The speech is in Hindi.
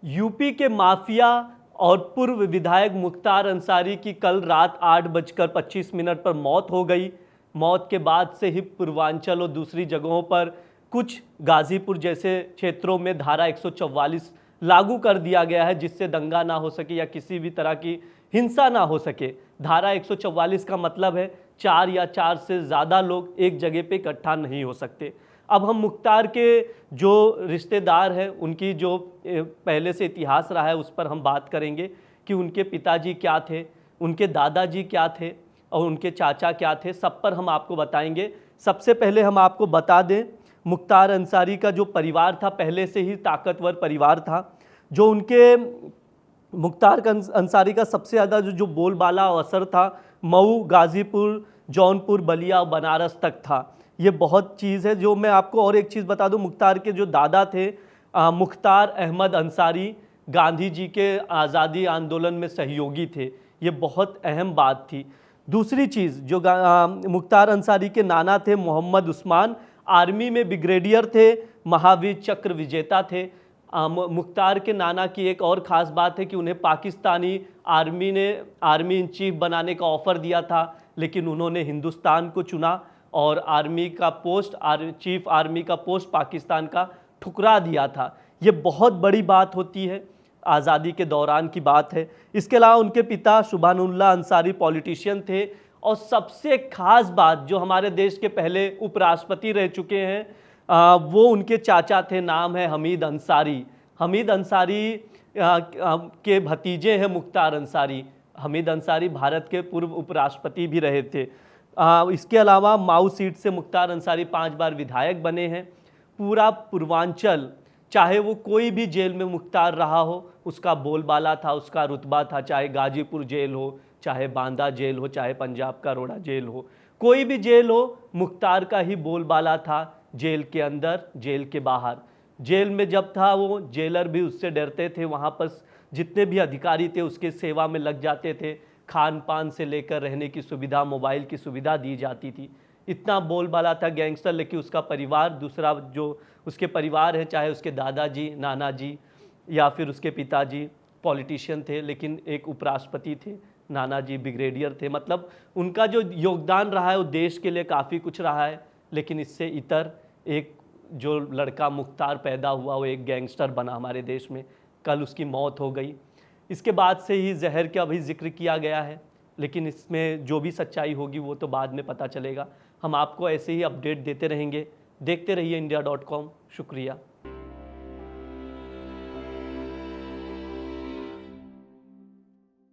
यूपी के माफिया और पूर्व विधायक मुख्तार अंसारी की कल रात 8:25 पर मौत हो गई। मौत के बाद से ही पूर्वांचल और दूसरी जगहों पर कुछ गाजीपुर जैसे क्षेत्रों में धारा 144 लागू कर दिया गया है, जिससे दंगा ना हो सके या किसी भी तरह की हिंसा ना हो सके। धारा 144 का मतलब है 4 या 4 से ज़्यादा लोग एक जगह पे इकट्ठा नहीं हो सकते। अब हम मुख्तार के जो रिश्तेदार हैं, उनकी जो पहले से इतिहास रहा है उस पर हम बात करेंगे कि उनके पिताजी क्या थे, उनके दादाजी क्या थे और उनके चाचा क्या थे, सब पर हम आपको बताएंगे। सबसे पहले हम आपको बता दें, मुख्तार अंसारी का जो परिवार था पहले से ही ताकतवर परिवार था। जो उनके मुख्तार अंसारी का सबसे ज़्यादा जो बोलबाला और असर था मऊ, गाज़ीपुर, जौनपुर, बलिया और बनारस तक था। ये बहुत चीज़ है। जो मैं आपको और एक चीज़ बता दूं, मुख्तार के जो दादा थे मुख्तार अहमद अंसारी, गांधी जी के आज़ादी आंदोलन में सहयोगी थे। ये बहुत अहम बात थी। दूसरी चीज़, जो मुख्तार अंसारी के नाना थे मोहम्मद उस्मान, आर्मी में ब्रिगेडियर थे, महावीर चक्र विजेता थे। मुख्तार के नाना की एक और ख़ास बात है कि उन्हें पाकिस्तानी आर्मी ने आर्मी इन चीफ बनाने का ऑफ़र दिया था, लेकिन उन्होंने हिंदुस्तान को चुना और आर्मी का पोस्ट चीफ आर्मी का पोस्ट पाकिस्तान का ठुकरा दिया था। ये बहुत बड़ी बात होती है, आज़ादी के दौरान की बात है। इसके अलावा उनके पिता सुभानुल्लाह अंसारी पॉलिटिशियन थे। और सबसे ख़ास बात, जो हमारे देश के पहले उपराष्ट्रपति रह चुके हैं, वो उनके चाचा थे, नाम है हमीद अंसारी। हमीद अंसारी के भतीजे हैं मुख्तार अंसारी। हमीद अंसारी भारत के पूर्व उपराष्ट्रपति भी रहे थे। इसके अलावा माऊ सीट से मुख्तार अंसारी 5 बार विधायक बने हैं। पूरा पूर्वांचल, चाहे वो कोई भी जेल में मुख्तार रहा हो, उसका बोलबाला था, उसका रुतबा था। चाहे गाजीपुर जेल हो, चाहे बांदा जेल हो, चाहे पंजाब का रोड़ा जेल हो, कोई भी जेल हो, मुख्तार का ही बोलबाला था। जेल के अंदर, जेल के बाहर। जेल में जब था वो, जेलर भी उससे डरते थे। वहाँ पर जितने भी अधिकारी थे उसके सेवा में लग जाते थे। खान पान से लेकर रहने की सुविधा, मोबाइल की सुविधा दी जाती थी। इतना बोलबाला था गैंगस्टर। लेकिन उसका परिवार, दूसरा जो उसके परिवार है, चाहे उसके दादाजी, नाना जी या फिर उसके पिताजी पॉलिटिशियन थे, लेकिन एक उपराष्ट्रपति थे, नाना जी ब्रिगेडियर थे। मतलब उनका जो योगदान रहा है वो देश के लिए काफ़ी कुछ रहा है। लेकिन इससे इतर एक जो लड़का मुख्तार पैदा हुआ, वो एक गैंगस्टर बना हमारे देश में। कल उसकी मौत हो गई। इसके बाद से ही जहर का भी जिक्र किया गया है, लेकिन इसमें जो भी सच्चाई होगी वो तो बाद में पता चलेगा। हम आपको ऐसे ही अपडेट देते रहेंगे। देखते रहिए India.com। शुक्रिया।